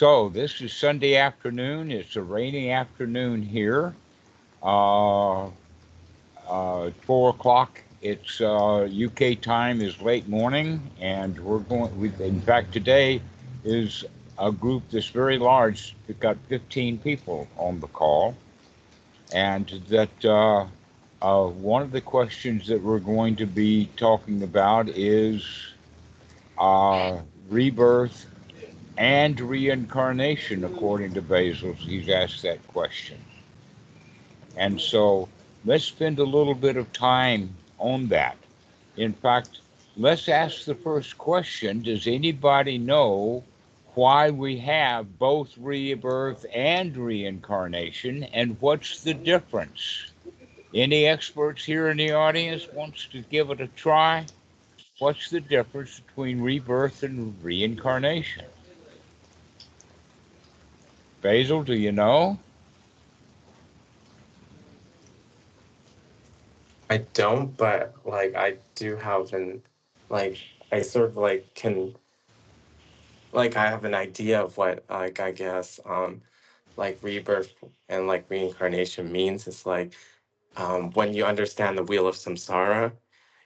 So this is Sunday afternoon. It's a rainy afternoon here. Uh, 4 o'clock. It's UK time is late morning, and we're going. In fact, today is a group that's very large. We've got 15 people on the call, and that one of the questions that we're going to be talking about is rebirth and reincarnation, according to Basil. He's asked that question. And so let's spend a little bit of time on that. In fact, let's ask the first question. Does anybody know why we have both rebirth and reincarnation, and what's the difference? Any experts here in the audience wants to give it a try? What's the difference between rebirth and reincarnation? Basil, do you know? I don't, but like I do have I sort of can I have an idea of what I guess rebirth and reincarnation means. It's when you understand the wheel of samsara,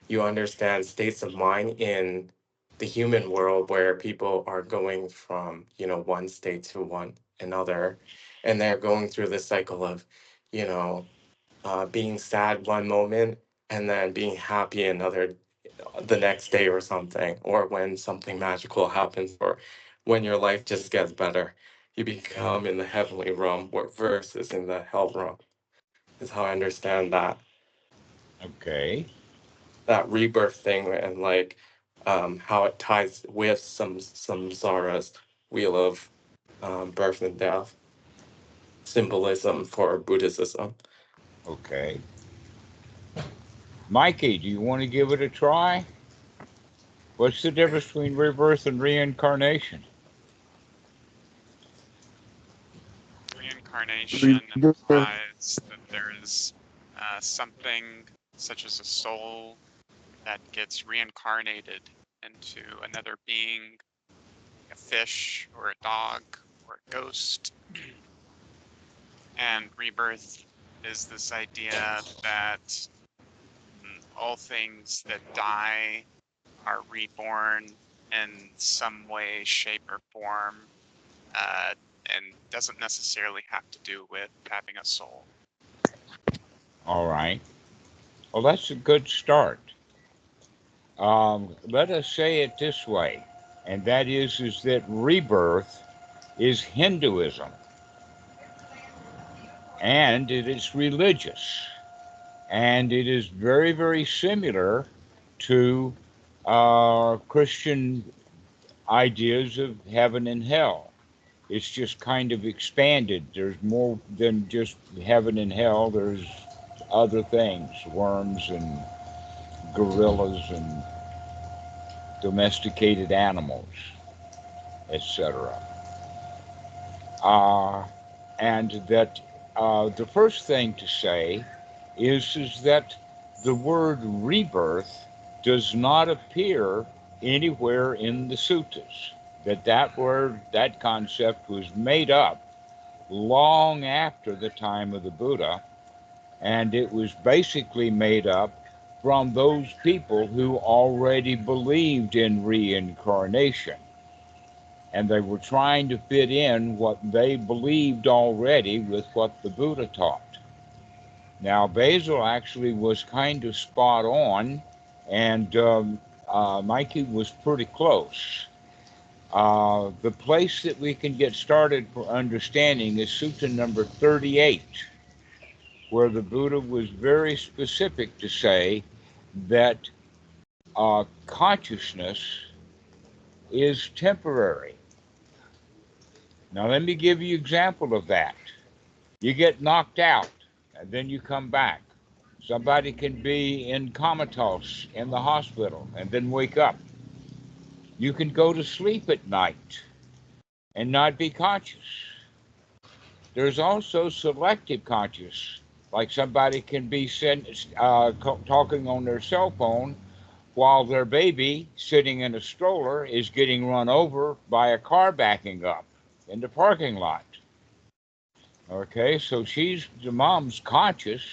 you understand states of mind in the human world where people are going from, one state to one another, and they're going through this cycle of, you know, being sad one moment and then being happy another the next day or something, or when something magical happens, or when your life just gets better, you become in the heavenly realm versus in the hell realm. Is how I understand Okay. that rebirth thing, and how it ties with some Zara's wheel of birth and death symbolism for Buddhism. Okay. Mikey, do you want to give it a try? What's the difference between rebirth and reincarnation? Reincarnation implies that there is something such as a soul that gets reincarnated into another being, a fish or a dog or a ghost. And rebirth is this idea that all things that die are reborn in some way, shape, or form, and doesn't necessarily have to do with having a soul. All right. Well, that's a good start. Let us say it this way, and that is that rebirth is Hinduism, and it is religious, and it is very, very similar to Christian ideas of heaven and hell. It's just kind of expanded. There's more than just heaven and hell. There's other things, worms and gorillas and domesticated animals, etc. And that the first thing to say is that the word rebirth does not appear anywhere in the suttas. That word, that concept was made up long after the time of the Buddha, and it was basically made up from those people who already believed in reincarnation. And they were trying to fit in what they believed already with what the Buddha taught. Now, Basil actually was kind of spot on, and Mikey was pretty close. The place that we can get started for understanding is Sutta number 38, where the Buddha was very specific to say that consciousness is temporary. Now, let me give you an example of that. You get knocked out, and then you come back. Somebody can be in comatose in the hospital and then wake up. You can go to sleep at night and not be conscious. There's also selective conscious, like somebody can be talking on their cell phone while their baby sitting in a stroller is getting run over by a car backing up. in the parking lot. Okay, so the mom's conscious,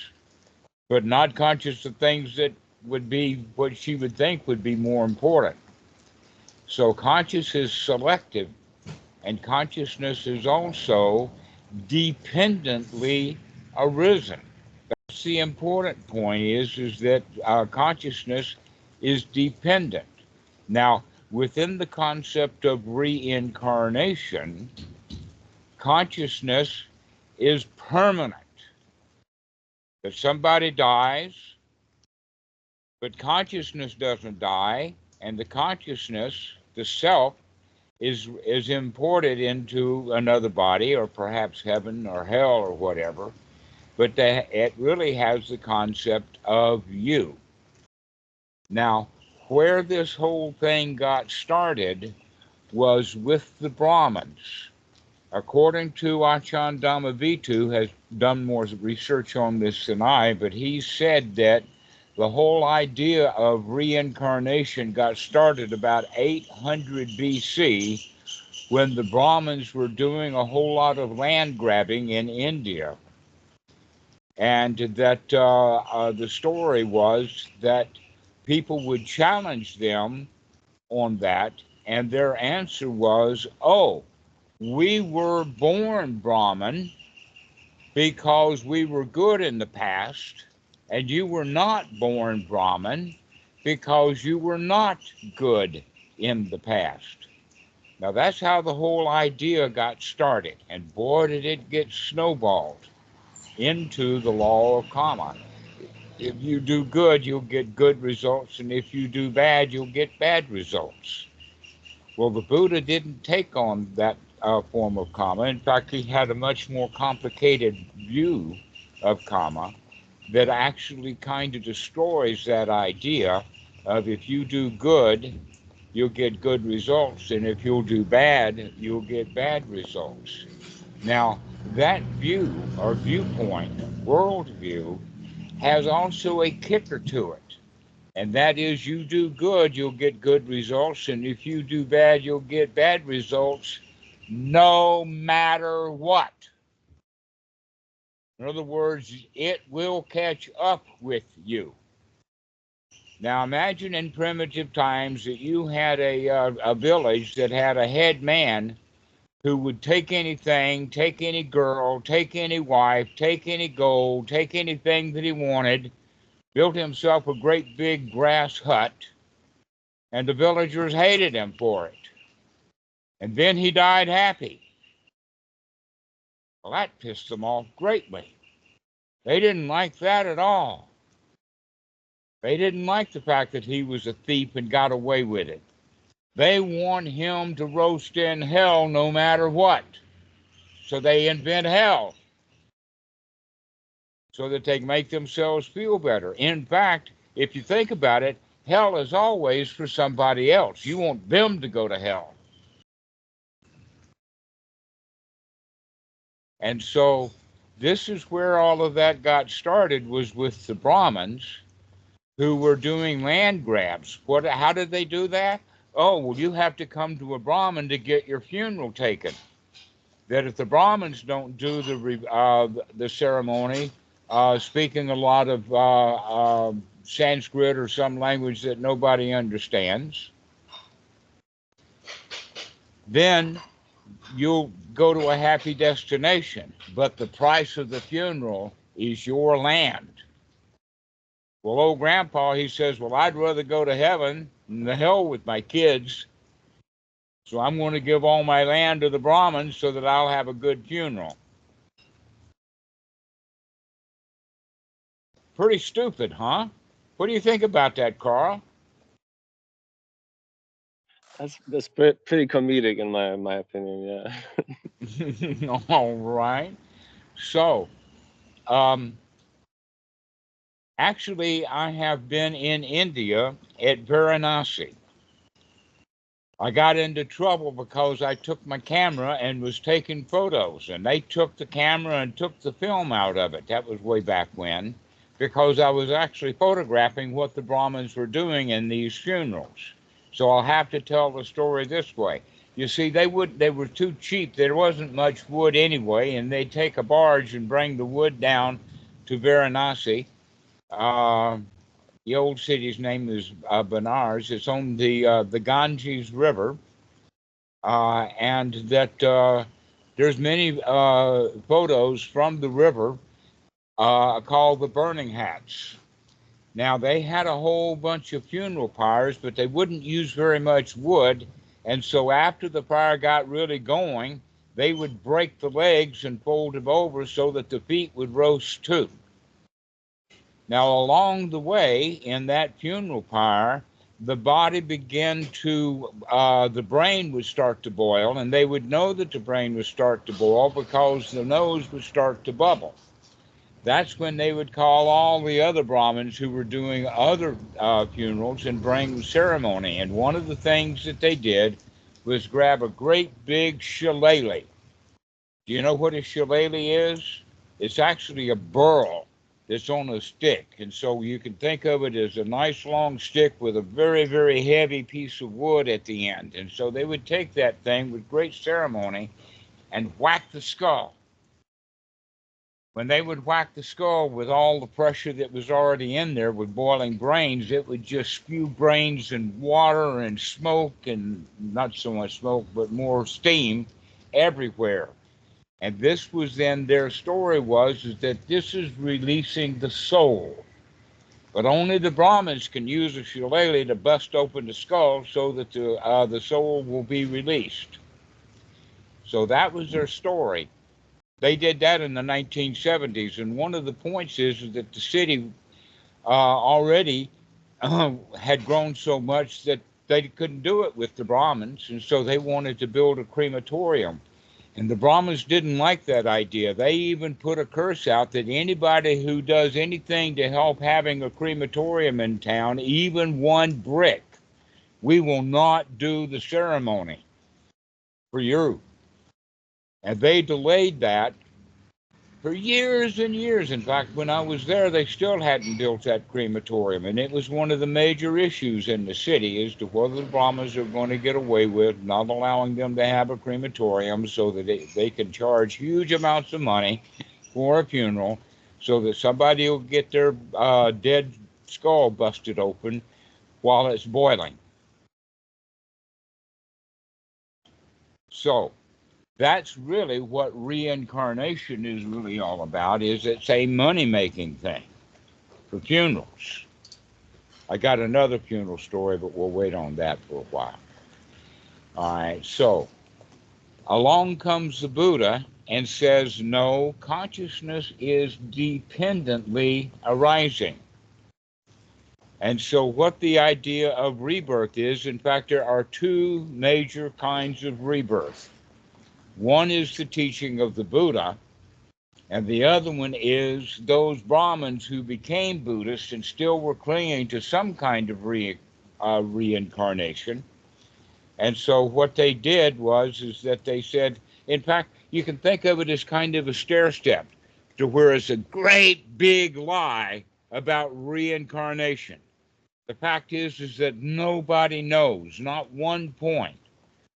but not conscious of things that would be what she would think would be more important. So conscious is selective, and consciousness is also dependently arisen. That's the important point is that consciousness is dependent. Now, within the concept of reincarnation, consciousness is permanent. That somebody dies, but consciousness doesn't die, and the consciousness, the self, is imported into another body, or perhaps heaven or hell or whatever, but it really has the concept of you. Now, where this whole thing got started was with the Brahmins. According to Achan Dhammavitu, has done more research on this than I, but he said that the whole idea of reincarnation got started about 800 BC when the Brahmins were doing a whole lot of land grabbing in India. And that the story was that people would challenge them on that, and their answer was, oh, we were born Brahmin because we were good in the past, and you were not born Brahmin because you were not good in the past. Now, that's how the whole idea got started, and boy, did it get snowballed into the law of karma. If you do good, you'll get good results, and if you do bad, you'll get bad results. Well, the Buddha didn't take on that form of karma. In fact, he had a much more complicated view of karma that actually kind of destroys that idea of if you do good, you'll get good results, and if you'll do bad, you'll get bad results. Now, that view or viewpoint, worldview, has also a kicker to it. And that is, you do good, you'll get good results. And if you do bad, you'll get bad results no matter what. In other words, it will catch up with you. Now, imagine in primitive times that you had a village that had a head man who would take anything, take any girl, take any wife, take any gold, take anything that he wanted, built himself a great big grass hut, and the villagers hated him for it. And then he died happy. Well, that pissed them off greatly. They didn't like that at all. They didn't like the fact that he was a thief and got away with it. They want him to roast in hell no matter what. So they invent hell so that they can make themselves feel better. In fact, if you think about it, hell is always for somebody else. You want them to go to hell. And so this is where all of that got started, was with the Brahmins who were doing land grabs. How did they do that? Oh, well, you have to come to a Brahmin to get your funeral taken. That if the Brahmins don't do the ceremony, speaking a lot of Sanskrit or some language that nobody understands, then you'll go to a happy destination. But the price of the funeral is your land. Well, old grandpa, he says, well, I'd rather go to heaven than to hell with my kids. So I'm going to give all my land to the Brahmins so that I'll have a good funeral. Pretty stupid, huh? What do you think about that, Carl? That's pretty comedic in my opinion, yeah. All right. So, actually, I have been in India at Varanasi. I got into trouble because I took my camera and was taking photos, and they took the camera and took the film out of it. That was way back when, because I was actually photographing what the Brahmins were doing in these funerals. So I'll have to tell the story this way. You see, they were too cheap. There wasn't much wood anyway, and they'd take a barge and bring the wood down to Varanasi. Uh, the old city's name is Benares. It's on the Ganges River, and that there's many photos from the river called the Burning Hats. Now, they had a whole bunch of funeral pyres, but they wouldn't use very much wood. And so after the fire got really going, they would break the legs and fold them over so that the feet would roast too. Now, along the way in that funeral pyre, the body began to, the brain would start to boil, and they would know that the brain would start to boil because the nose would start to bubble. That's when they would call all the other Brahmins who were doing other funerals and bring ceremony. And one of the things that they did was grab a great big shillelagh. Do you know what a shillelagh is? It's actually a burl that's on a stick. And so you can think of it as a nice long stick with a very, very heavy piece of wood at the end. And so they would take that thing with great ceremony and whack the skull. When they would whack the skull with all the pressure that was already in there with boiling brains, it would just spew brains and water and smoke, and not so much smoke, but more steam everywhere. And this was then their story is that this is releasing the soul. But only the Brahmins can use a shillelagh to bust open the skull so that the soul will be released. So that was their story. They did that in the 1970s, and one of the points is that the city already had grown so much that they couldn't do it with the Brahmins, and so they wanted to build a crematorium. And the Brahmins didn't like that idea. They even put a curse out that anybody who does anything to help having a crematorium in town, even one brick, we will not do the ceremony for you. And they delayed that for years and years. In fact, when I was there, they still hadn't built that crematorium. And it was one of the major issues in the city as to whether the Brahmins are going to get away with not allowing them to have a crematorium so that they can charge huge amounts of money for a funeral so that somebody will get their dead skull busted open while it's boiling. So that's really what reincarnation is really all about, is it's a money-making thing for funerals. I got another funeral story, but we'll wait on that for a while. All right, so along comes the Buddha and says, no, consciousness is dependently arising. And so what the idea of rebirth is, in fact, there are two major kinds of rebirth. One is the teaching of the Buddha, and the other one is those Brahmins who became Buddhists and still were clinging to some kind of reincarnation. And so what they did is that they said, in fact, you can think of it as kind of a stair step to where it's a great big lie about reincarnation. The fact is that nobody knows, not one point.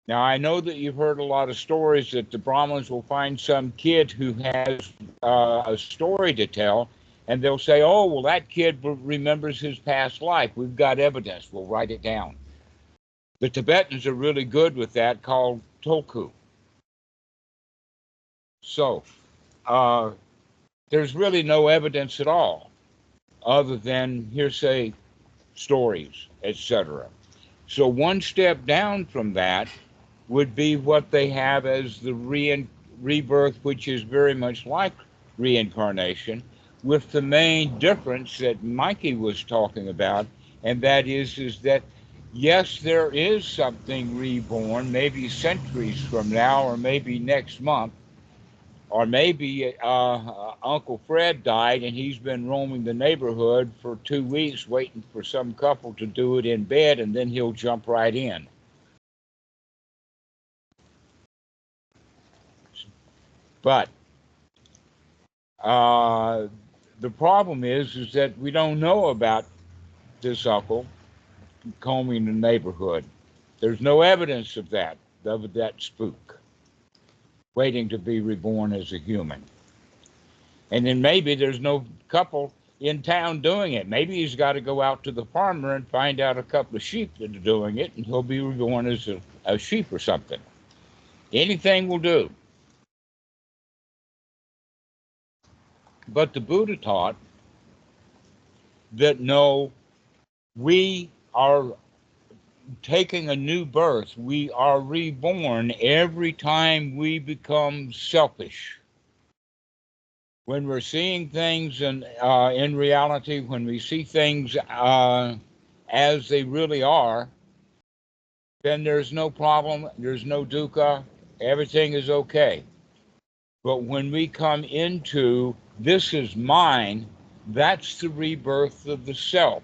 Now, I know that you've heard a lot of stories that the Brahmins will find some kid who has a story to tell, and they'll say, oh, well, that kid remembers his past life. We've got evidence. We'll write it down. The Tibetans are really good with that, called toku. So there's really no evidence at all other than hearsay stories, etc. So one step down from that would be what they have as the rebirth, which is very much like reincarnation, with the main difference that Mikey was talking about, and that is that, yes, there is something reborn, maybe centuries from now, or maybe next month, or maybe Uncle Fred died and he's been roaming the neighborhood for 2 weeks waiting for some couple to do it in bed, and then he'll jump right in. But the problem is that we don't know about this uncle combing the neighborhood. There's no evidence of that. of that spook, waiting to be reborn as a human. And then maybe there's no couple in town doing it. Maybe he's got to go out to the farmer and find out a couple of sheep that are doing it, and he'll be reborn as a sheep or something. Anything will do. But the Buddha taught that no, we are taking a new birth. We are reborn every time we become selfish. When we're seeing things in reality, when we see things as they really are, then there's no problem, there's no dukkha, everything is okay. But when we come into this is mine, that's the rebirth of the self.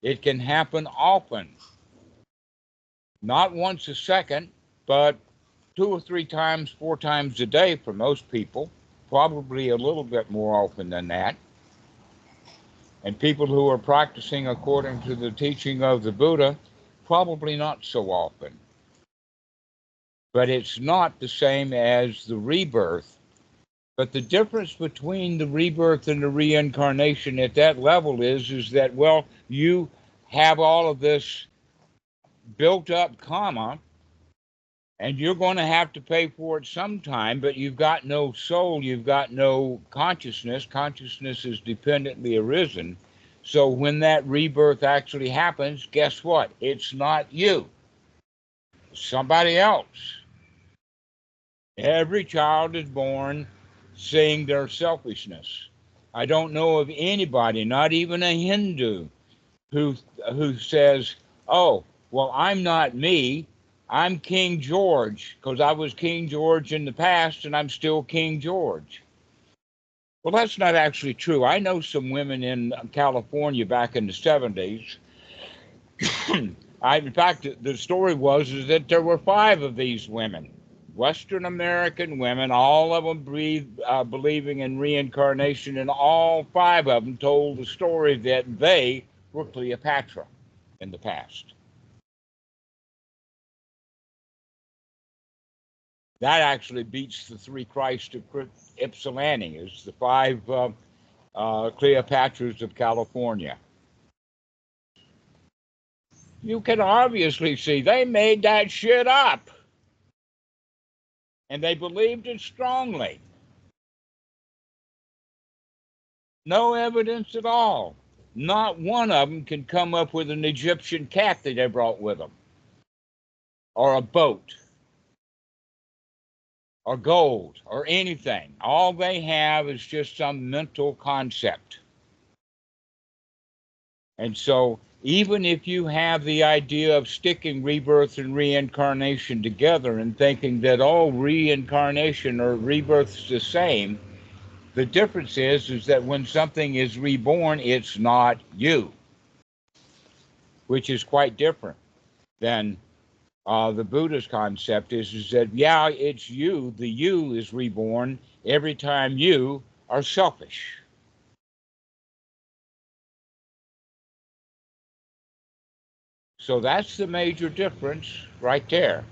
It can happen often, not once a second, but 2 or 3 times, 4 times a day for most people, probably a little bit more often than that. And people who are practicing according to the teaching of the Buddha, probably not so often. But it's not the same as the rebirth. But the difference between the rebirth and the reincarnation at that level is that, well, you have all of this built up karma, and you're going to have to pay for it sometime, but you've got no soul, you've got no consciousness. Consciousness is dependently arisen. So when that rebirth actually happens, guess what? It's not you. It's somebody else. Every child is born seeing their selfishness. I don't know of anybody, not even a Hindu, who says, oh, well, I'm not me. I'm King George because I was King George in the past and I'm still King George. Well, that's not actually true. I know some women in California back in the 70s. In fact, the story is that there were 5 of these women, Western American women, all of them believing in reincarnation, and all 5 of them told the story that they were Cleopatra in the past. That actually beats the 3 Christ of Ypsilanti, is the 5 Cleopatras of California. You can obviously see they made that shit up. And they believed it strongly. No evidence at all. Not one of them can come up with an Egyptian cat that they brought with them, or a boat, or gold, or anything. All they have is just some mental concept. And so even if you have the idea of sticking rebirth and reincarnation together and thinking that, oh, reincarnation or rebirth is the same, the difference is that when something is reborn, it's not you, which is quite different than the Buddha's concept is that, yeah, it's you. The you is reborn every time you are selfish. So that's the major difference right there.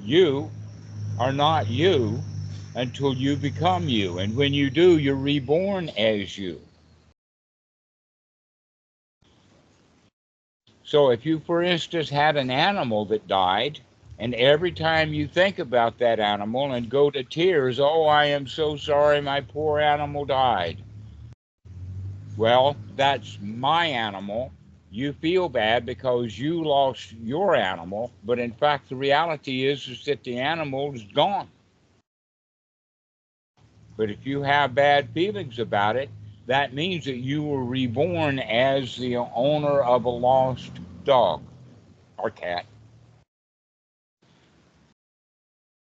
You are not you until you become you. And when you do, you're reborn as you. So if you, for instance, had an animal that died, and every time you think about that animal and go to tears, oh, I am so sorry, my poor animal died. Well, that's my animal. You feel bad because you lost your animal, but in fact, the reality is that the animal is gone. But if you have bad feelings about it, that means that you were reborn as the owner of a lost dog or cat.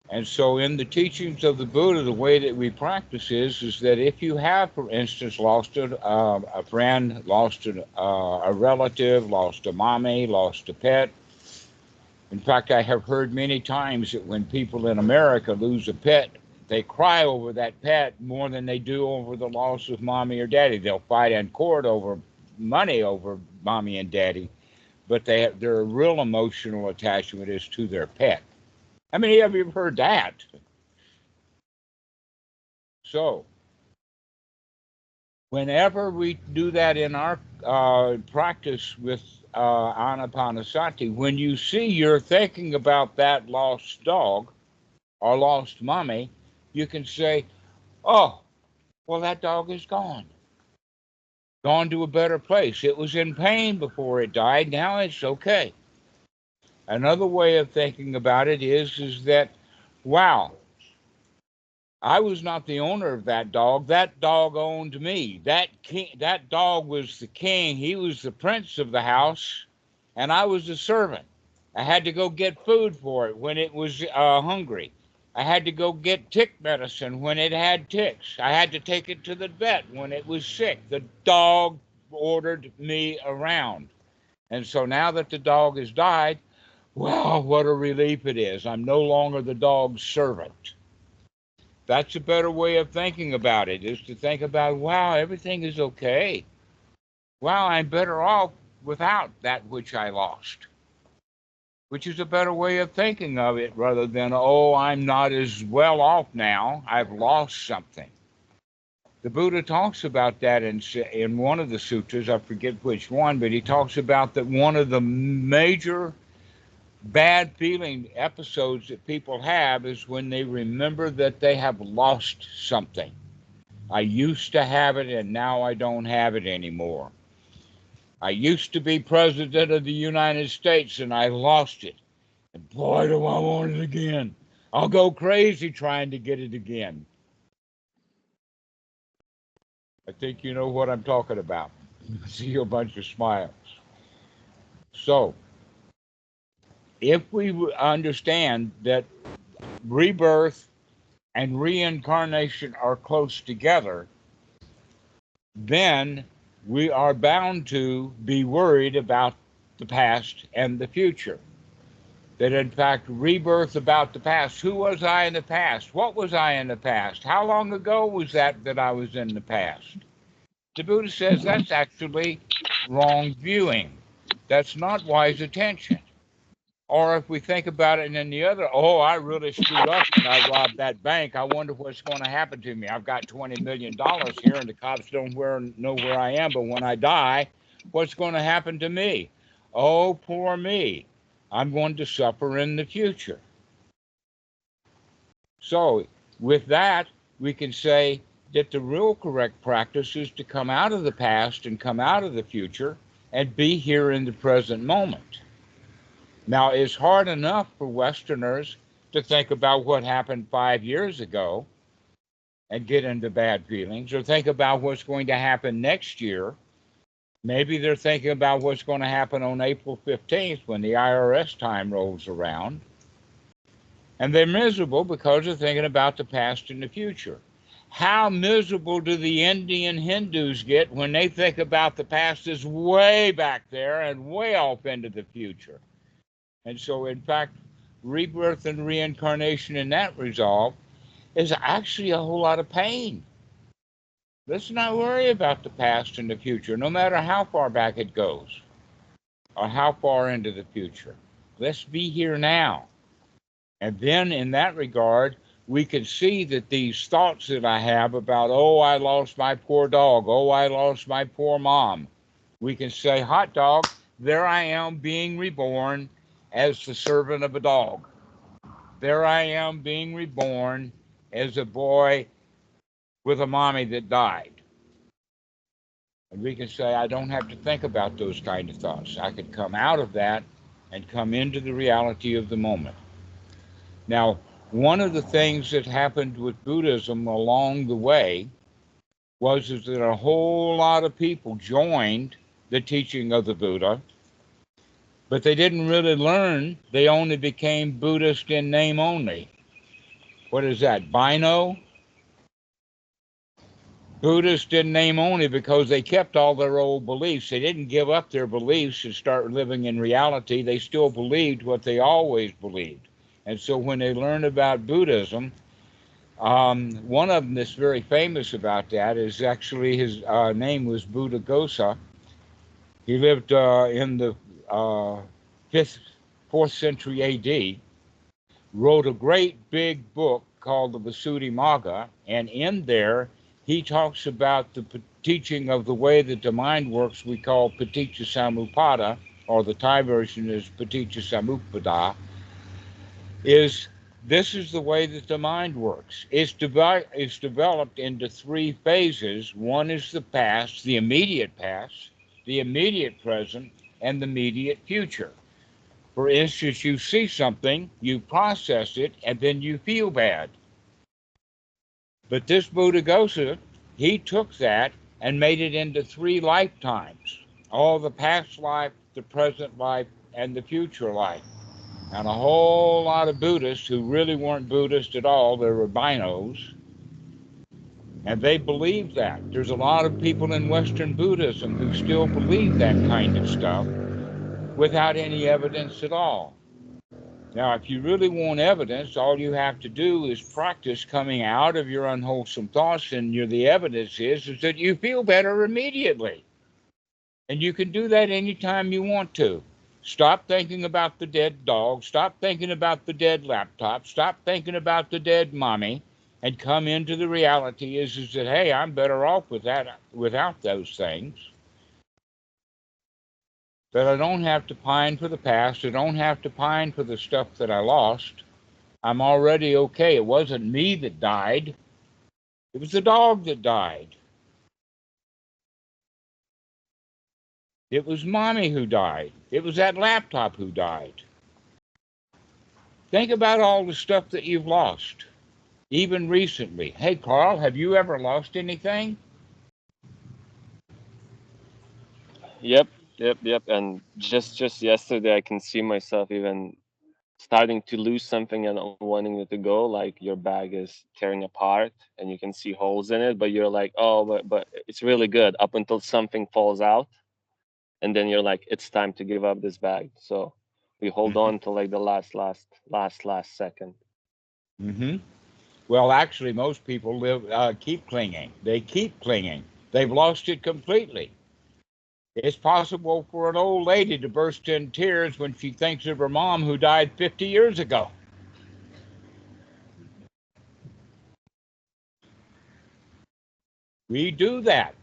And so in the teachings of the Buddha, the way that we practice is that if you have, for instance, lost a friend, lost a relative, lost a mommy, lost a pet. In fact, I have heard many times that when people in America lose a pet, they cry over that pet more than they do over the loss of mommy or daddy. They'll fight in court over money over mommy and daddy. but their real emotional attachment is to their pet. How many of you have heard that? So, whenever we do that in our practice with Anapanasati, when you see you're thinking about that lost dog or lost mommy, you can say, oh, well, that dog is gone to a better place. It was in pain before it died. Now it's okay. Another way of thinking about it is that, wow, I was not the owner of that dog. That dog owned me. That dog was the king. He was the prince of the house, and I was the servant. I had to go get food for it when it was hungry. I had to go get tick medicine when it had ticks. I had to take it to the vet when it was sick. The dog ordered me around. And so now that the dog has died, wow, what a relief it is. I'm no longer the dog's servant. That's a better way of thinking about it, is to think about, wow, everything is okay. Wow, I'm better off without that which I lost. Which is a better way of thinking of it rather than, oh, I'm not as well off now. I've lost something. The Buddha talks about that in one of the sutras. I forget which one, but he talks about that one of the major bad feeling episodes that people have is when they remember that they have lost something. I used to have it and now I don't have it anymore. I used to be president of the United States and I lost it. And boy, do I want it again. I'll go crazy trying to get it again. I think you know what I'm talking about. I see a bunch of smiles. So, if we understand that rebirth and reincarnation are close together, then we are bound to be worried about the past and the future. That in fact, rebirth about the past. Who was I in the past? What was I in the past? How long ago was that I was in the past? The Buddha says that's actually wrong viewing. That's not wise attention. Or if we think about it and then the other, oh, I really screwed up when I robbed that bank. I wonder what's going to happen to me. I've got $20 million here and the cops don't know where I am. But when I die, what's going to happen to me? Oh, poor me. I'm going to suffer in the future. So with that, we can say that the real correct practice is to come out of the past and come out of the future and be here in the present moment. Now, it's hard enough for Westerners to think about what happened 5 years ago and get into bad feelings, or think about what's going to happen next year. Maybe they're thinking about what's going to happen on April 15th when the IRS time rolls around. And they're miserable because they're thinking about the past and the future. How miserable do the Indian Hindus get when they think about the past is way back there and way off into the future? And so, in fact, rebirth and reincarnation in that resolve is actually a whole lot of pain. Let's not worry about the past and the future, no matter how far back it goes or how far into the future. Let's be here now. And then, in that regard, we can see that these thoughts that I have about, oh, I lost my poor dog, oh, I lost my poor mom, we can say, hot dog, there I am being reborn as the servant of a dog. There I am being reborn as a boy with a mommy that died. And we can say, I don't have to think about those kind of thoughts. I could come out of that and come into the reality of the moment. Now, one of the things that happened with Buddhism along the way was that a whole lot of people joined the teaching of the Buddha, but they didn't really learn. They only became Buddhist in name only. What is that, Bino? Buddhist in name only because they kept all their old beliefs. They didn't give up their beliefs and start living in reality. They still believed what they always believed. And so when they learned about Buddhism, one of them that's very famous about that is actually his name was Buddhadasa. He lived in the 5th, 4th century AD, wrote a great big book called the Visuddhimagga, and in there he talks about the teaching of the way that the mind works we call Paticca Samuppada, or the Thai version is Paticca Samuppada, is this is the way that the mind works. It's developed into 3 phases. One is the past, the immediate present, and the immediate future. For instance, you see something, you process it, and then you feel bad. But this Buddhadasa, he took that and made it into 3 lifetimes. All the past life, the present life, and the future life. And a whole lot of Buddhists who really weren't Buddhist at all, they were binos, and they believed that. There's a lot of people in Western Buddhism who still believe that kind of stuff without any evidence at all. Now, if you really want evidence, all you have to do is practice coming out of your unwholesome thoughts, and the evidence is that you feel better immediately. And you can do that anytime you want to. Stop thinking about the dead dog. Stop thinking about the dead laptop. Stop thinking about the dead mommy, and come into the reality is that, hey, I'm better off without those things. That I don't have to pine for the past. I don't have to pine for the stuff that I lost. I'm already okay. It wasn't me that died. It was the dog that died. It was mommy who died. It was that laptop who died. Think about all the stuff that you've lost, even recently. Hey, Carl, have you ever lost anything? Yep. And just yesterday, I can see myself even starting to lose something and wanting it to go. Like your bag is tearing apart, and you can see holes in it, but you're like, oh, but it's really good up until something falls out, and then you're like, it's time to give up this bag. So we hold on to like the last second. Mm-hmm. Well, actually, most people keep clinging. They keep clinging. They've lost it completely. It's possible for an old lady to burst in tears when she thinks of her mom who died 50 years ago. We do that.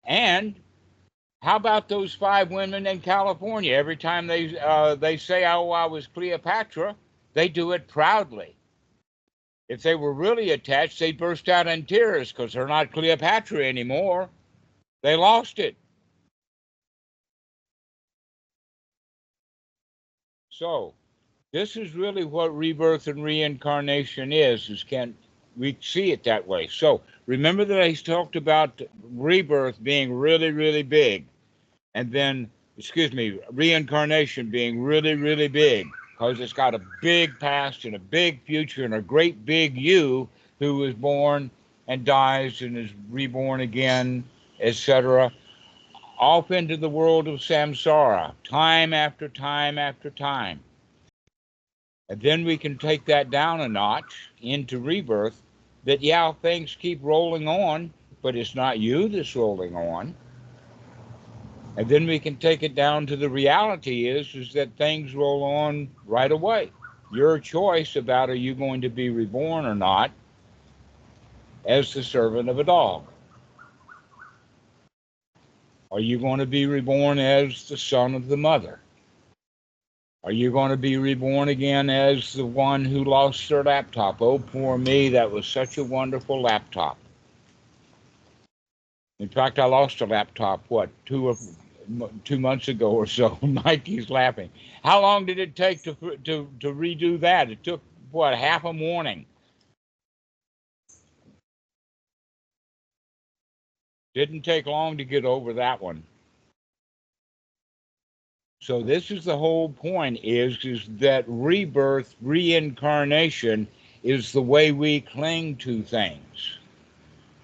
And how about those 5 women in California? Every time they say, oh, I was Cleopatra, they do it proudly. If they were really attached, they'd burst out in tears because they're not Cleopatra anymore. They lost it. So this is really what rebirth and reincarnation is can we see it that way. So remember that I talked about rebirth being really, really big, and then, reincarnation being really, really big, because it's got a big past and a big future and a great big you who was born and dies and is reborn again, etc., off into the world of samsara, time after time after time. And then we can take that down a notch into rebirth, that, yeah, things keep rolling on, but it's not you that's rolling on. And then we can take it down to the reality is that things roll on right away. Your choice about are you going to be reborn or not as the servant of a dog? Are you going to be reborn as the son of the mother? Are you going to be reborn again as the one who lost their laptop? Oh, poor me, that was such a wonderful laptop. In fact, I lost a laptop, 2 months ago or so. Mikey's laughing. How long did it take to redo that? It took, half a morning. Didn't take long to get over that one. So this is the whole point is that rebirth, reincarnation is the way we cling to things.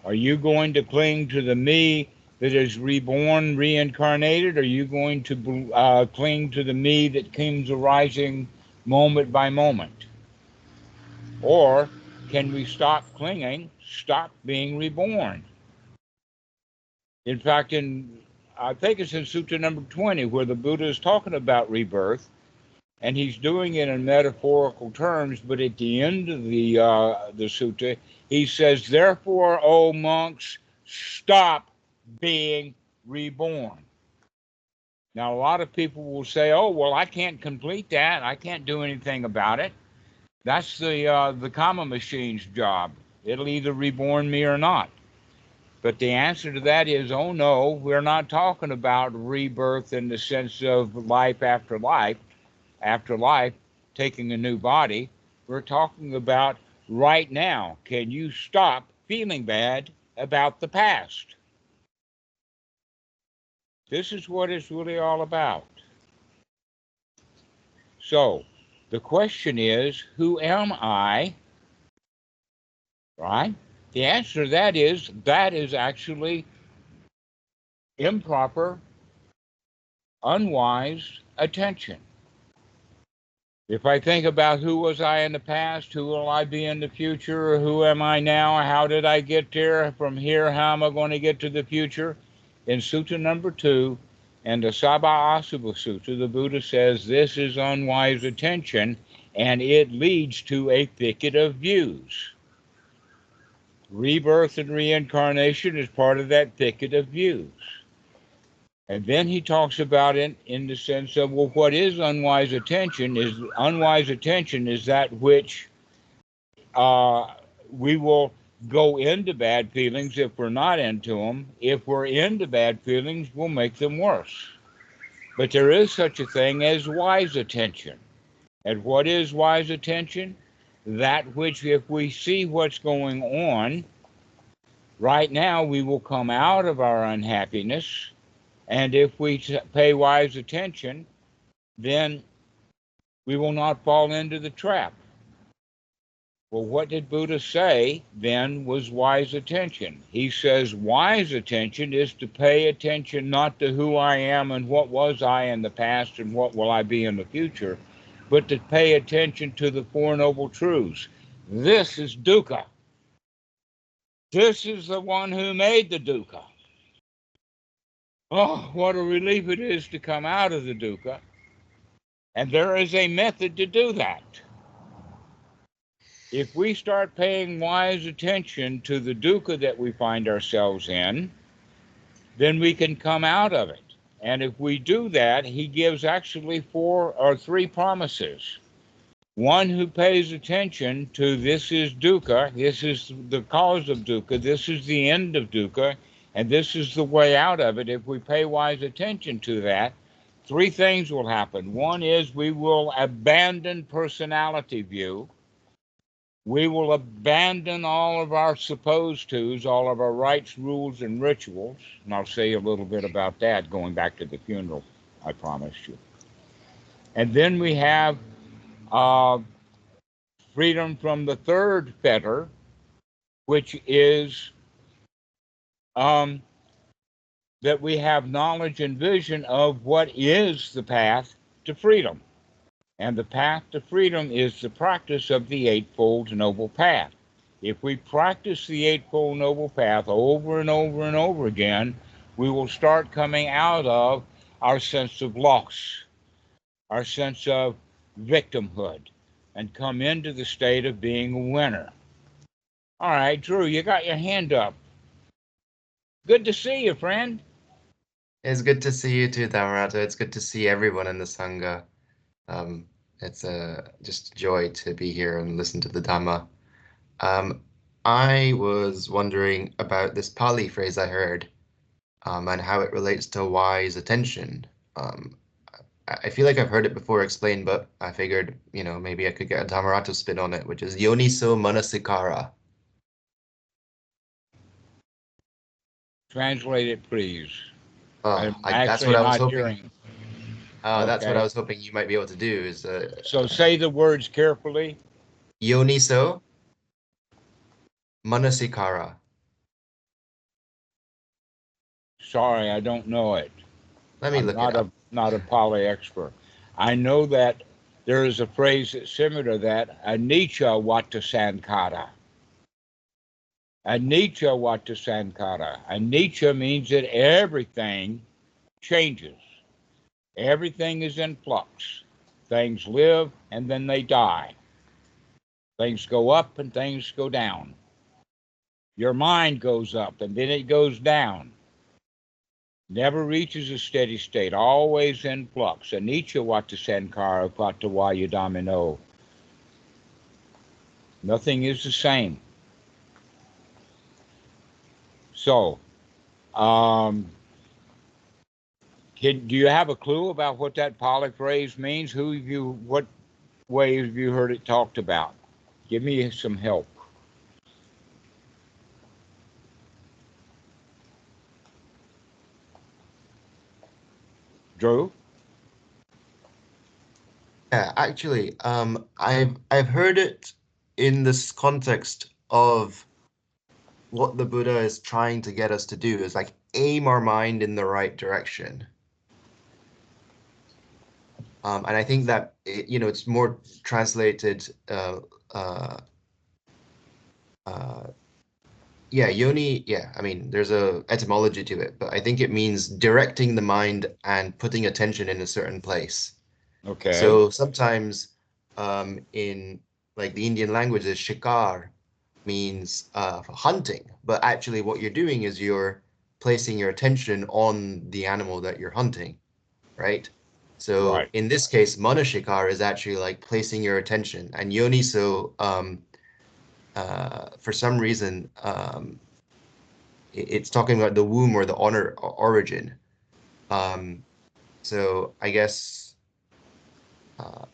Are you going to cling to the me that is reborn, reincarnated? Or are you going to cling to the me that comes arising moment by moment? Or can we stop clinging, stop being reborn? In fact, in I think it's in Sutta number 20, where the Buddha is talking about rebirth, and he's doing it in metaphorical terms. But at the end of the sutta, he says, "Therefore, O monks, stop being reborn." Now, a lot of people will say, "Oh, well, I can't complete that. I can't do anything about it. That's the karma machine's job. It'll either reborn me or not." But the answer to that is, oh no, we're not talking about rebirth in the sense of life, after life, taking a new body. We're talking about right now. Can you stop feeling bad about the past? This is what it's really all about. So the question is, who am I? Right? The answer to that is actually improper, unwise attention. If I think about who was I in the past, who will I be in the future, who am I now, how did I get there, from here, how am I going to get to the future? In Sutta number 2 and the Sabha Asubha Sutta, the Buddha says this is unwise attention, and it leads to a thicket of views. Rebirth and reincarnation is part of that thicket of views. And then he talks about it in the sense of, well, what is unwise attention? Unwise attention is that which we will go into bad feelings if we're not into them. If we're into bad feelings, we'll make them worse. But there is such a thing as wise attention. And what is wise attention? That which, if we see what's going on, right now we will come out of our unhappiness. And if we pay wise attention, then we will not fall into the trap. Well, what did Buddha say then was wise attention? He says wise attention is to pay attention not to who I am and what was I in the past and what will I be in the future, but to pay attention to the Four Noble Truths. This is dukkha. This is the one who made the dukkha. Oh, what a relief it is to come out of the dukkha. And there is a method to do that. If we start paying wise attention to the dukkha that we find ourselves in, then we can come out of it. And if we do that, he gives actually 4 or 3 promises. One who pays attention to this is dukkha, this is the cause of dukkha, this is the end of dukkha, and this is the way out of it. If we pay wise attention to that, 3 things will happen. One is we will abandon personality view. We will abandon all of our supposed tos, all of our rites, rules, and rituals. And I'll say a little bit about that going back to the funeral, I promised you. And then we have freedom from the third fetter, which is that we have knowledge and vision of what is the path to freedom. And the path to freedom is the practice of the Eightfold Noble Path. If we practice the Eightfold Noble Path over and over and over again, we will start coming out of our sense of loss, our sense of victimhood, and come into the state of being a winner. All right, Drew, you got your hand up. Good to see you, friend. It's good to see you too, Dhammarato. It's good to see everyone in the Sangha. It's just a joy to be here and listen to the Dhamma. I was wondering about this Pali phrase I heard and how it relates to wise attention. I feel like I've heard it before explained, but I figured, maybe I could get a Dhammarato spin on it, which is Yoniso Manasikara. Translate it, please. That's what I was hoping. Hearing. That's what I was hoping you might be able to do. Is so say the words carefully. Yoniso Manasikara. Sorry, I don't know it. Let me look it up. Not a Pali expert. I know that there is a phrase that's similar to that, anicca vata sankhara. Anicca vata sankhara. Anicca means that everything changes. Everything is in flux. Things live and then they die. Things go up and things go down. Your mind goes up and then it goes down. Never reaches a steady state, always in flux. Anicca vata sankara pata vaya domino. Nothing is the same. So, do you have a clue about what that Pali phrase means? What way have you heard it talked about? Give me some help. Drew? Yeah, actually, I've heard it in this context of what the Buddha is trying to get us to do is like aim our mind in the right direction. And I think that it's more translated. Yeah, yoni. Yeah, I mean, there's a etymology to it, but I think it means directing the mind and putting attention in a certain place. Okay. So sometimes, in like the Indian languages, shikar means hunting, but actually what you're doing is you're placing your attention on the animal that you're hunting, right? So Right. in this case, manashikar is actually like placing your attention, and yoniso, for some reason, it's talking about the womb or the origin. So I guess,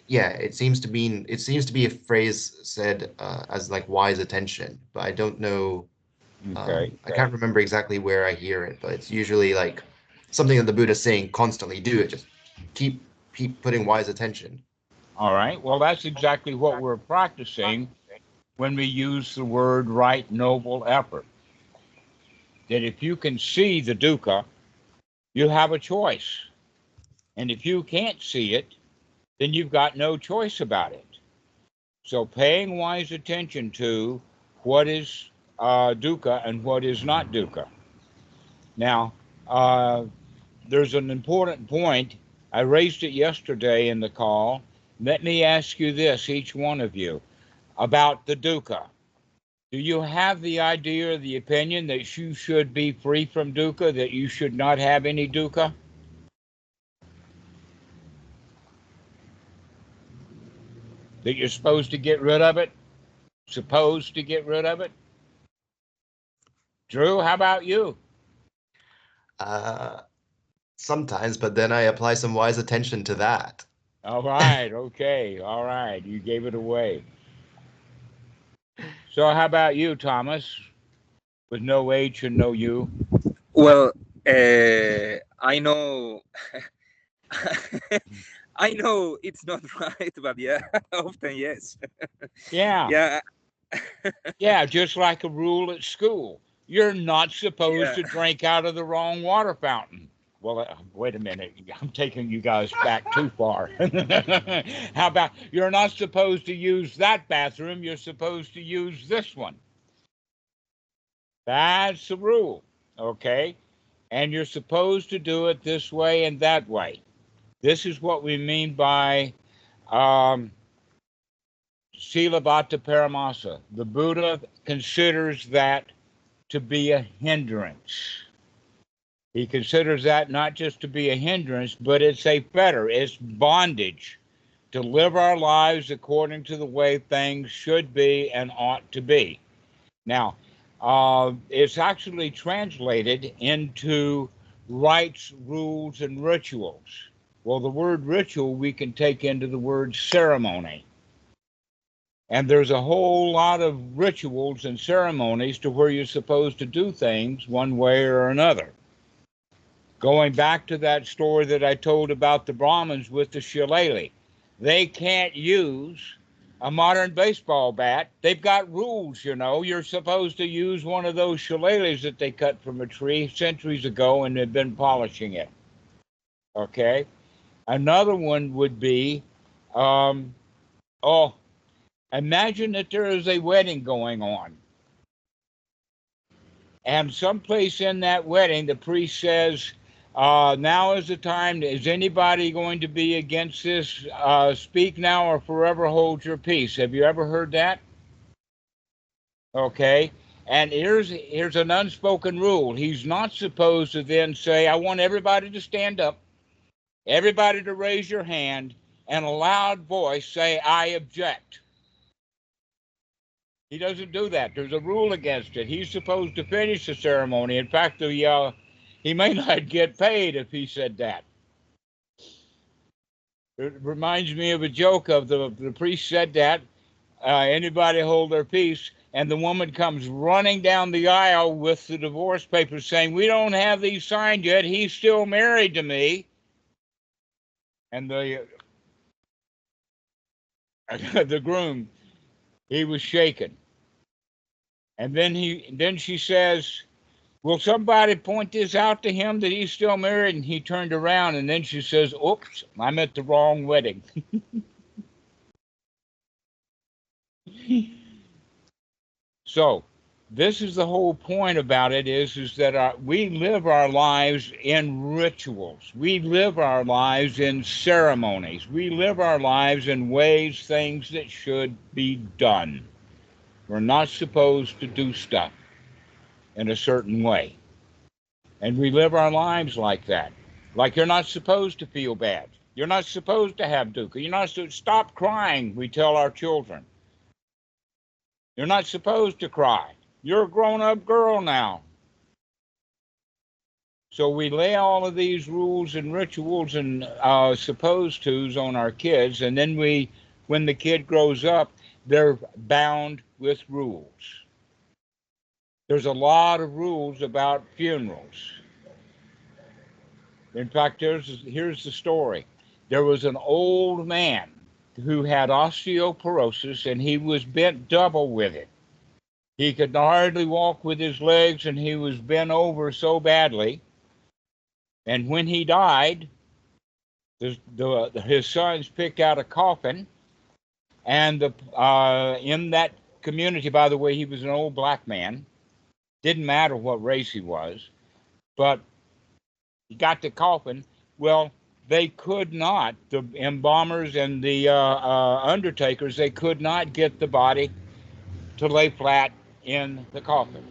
yeah, it seems to be a phrase said as like wise attention, but I don't know. Okay. I can't remember exactly where I hear it, but it's usually like something that the Buddha's saying constantly. Do it. Just keep putting wise attention. All right. Well, that's exactly what we're practicing when we use the word right noble effort. That if you can see the dukkha, you have a choice. And if you can't see it, then you've got no choice about it. So paying wise attention to what is dukkha and what is not dukkha. Now, there's an important point. I raised it yesterday in the call. Let me ask you this, each one of you, about the dukkha. Do you have the idea or the opinion that you should be free from dukkha, that you should not have any dukkha? That you're supposed to get rid of it? Supposed to get rid of it? Drew, how about you? Sometimes, but then I apply some wise attention to that. All right, okay, all right. You gave it away. So how about you, Thomas? With no H and no U? Well, I know I know it's not right, but yeah, often yes. Yeah. Yeah. Yeah, just like a rule at school. You're not supposed to drink out of the wrong water fountain. Well, wait a minute. I'm taking you guys back too far. How about you're not supposed to use that bathroom, you're supposed to use this one. That's the rule, okay? And you're supposed to do it this way and that way. This is what we mean by Silavata Paramasa. The Buddha considers that to be a hindrance. He considers that not just to be a hindrance, but it's a fetter, it's bondage to live our lives according to the way things should be and ought to be. Now, it's actually translated into rites, rules, and rituals. Well, the word ritual we can take into the word ceremony. And there's a whole lot of rituals and ceremonies to where you're supposed to do things one way or another. Going back to that story that I told about the Brahmins with the shillelagh, they can't use a modern baseball bat. They've got rules, you know. You're supposed to use one of those shillelaghs that they cut from a tree centuries ago and have been polishing it. Okay? Another one would be, imagine that there is a wedding going on. And someplace in that wedding, the priest says, Now is the time. Is anybody going to be against this? Speak now or forever hold your peace. Have you ever heard that? Okay. And here's an unspoken rule. He's not supposed to then say, I want everybody to stand up, everybody to raise your hand, and a loud voice say, I object. He doesn't do that. There's a rule against it. He's supposed to finish the ceremony. In fact, he may not get paid if he said that. It reminds me of a joke of the priest said that, anybody hold their peace, and the woman comes running down the aisle with the divorce papers saying, we don't have these signed yet. He's still married to me. And the groom, he was shaken. And then she says, will somebody point this out to him that he's still married? And he turned around, and then she says, oops, I'm at the wrong wedding. So this is the whole point about it is that we live our lives in rituals. We live our lives in ceremonies. We live our lives in ways, things that should be done. We're not supposed to do stuff in a certain way. And we live our lives like that. Like you're not supposed to feel bad. You're not supposed to have dukkha. You're not supposed to stop crying, we tell our children. You're not supposed to cry. You're a grown-up girl now. So we lay all of these rules and rituals and supposed tos on our kids, and then when the kid grows up, they're bound with rules. There's a lot of rules about funerals. In fact, here's the story. There was an old man who had osteoporosis, and he was bent double with it. He could hardly walk with his legs, and he was bent over so badly. And when he died, his sons picked out a coffin, and in that community, by the way, he was an old black man. Didn't matter what race he was, but he got the coffin. Well, they could not, the embalmers and the undertakers, they could not get the body to lay flat in the coffin.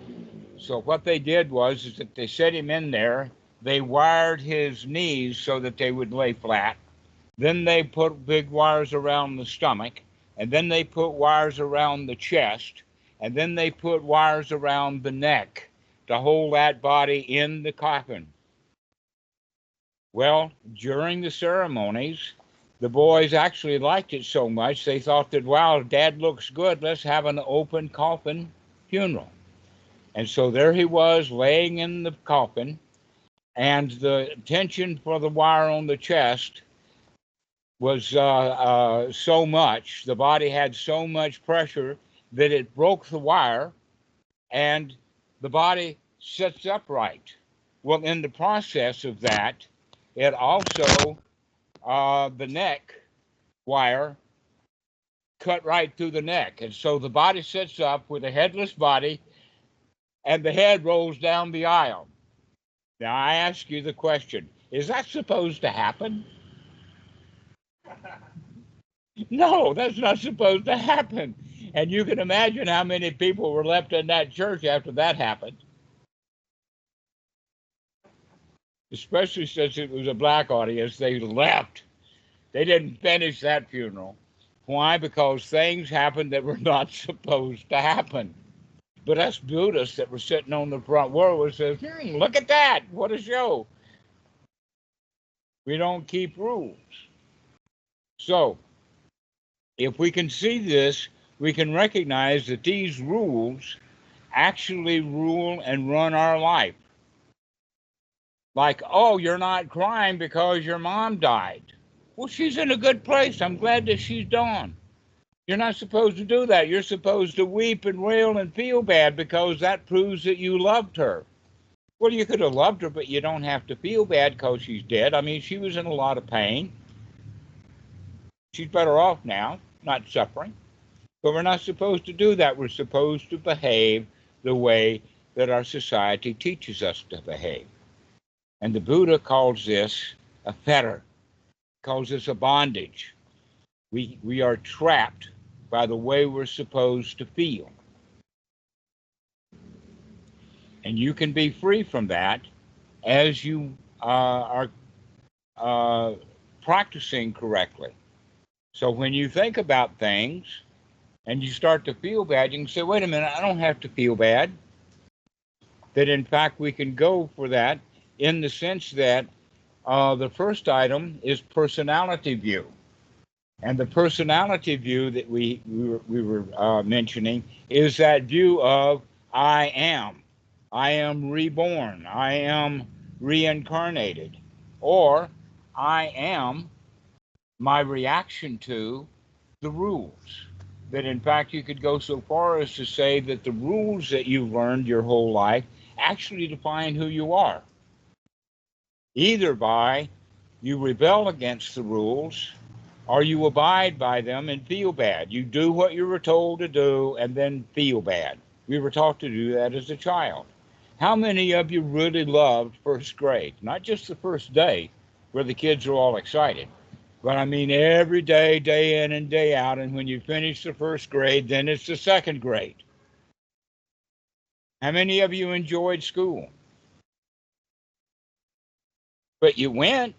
So what they did is that they set him in there. They wired his knees so that they would lay flat. Then they put big wires around the stomach, and then they put wires around the chest, and then they put wires around the neck to hold that body in the coffin. Well, during the ceremonies, the boys actually liked it so much, they thought that, wow, Dad looks good, let's have an open coffin funeral. And so there he was laying in the coffin, and the tension for the wire on the chest was so much, the body had so much pressure that it broke the wire, and the body sits upright. Well, in the process of that, it also, the neck wire cut right through the neck. And so the body sits up with a headless body, and the head rolls down the aisle. Now, I ask you the question, is that supposed to happen? No, that's not supposed to happen. And you can imagine how many people were left in that church after that happened. Especially since it was a black audience, they left. They didn't finish that funeral. Why? Because things happened that were not supposed to happen. But us Buddhists that were sitting on the front row would say, look at that, what a show. We don't keep rules. So, if we can see this, we can recognize that these rules actually rule and run our life. Like, oh, you're not crying because your mom died. Well, she's in a good place. I'm glad that she's gone. You're not supposed to do that. You're supposed to weep and wail and feel bad because that proves that you loved her. Well, you could have loved her, but you don't have to feel bad because she's dead. I mean, she was in a lot of pain. She's better off now, not suffering. But we're not supposed to do that. We're supposed to behave the way that our society teaches us to behave. And the Buddha calls this a fetter, calls this a bondage. We are trapped by the way we're supposed to feel. And you can be free from that as you are practicing correctly. So when you think about things and you start to feel bad, you can say, wait a minute, I don't have to feel bad. That in fact we can go for that in the sense that the first item is personality view. And the personality view that we were mentioning is that view of I am reborn, I am reincarnated, or I am my reaction to the rules. That in fact you could go so far as to say that the rules that you've learned your whole life actually define who you are. Either by you rebel against the rules or you abide by them and feel bad. You do what you were told to do and then feel bad. We were taught to do that as a child. How many of you really loved first grade? Not just the first day where the kids are all excited, but I mean every day, day in and day out. And when you finish the first grade, then it's the second grade. How many of you enjoyed school? But you went.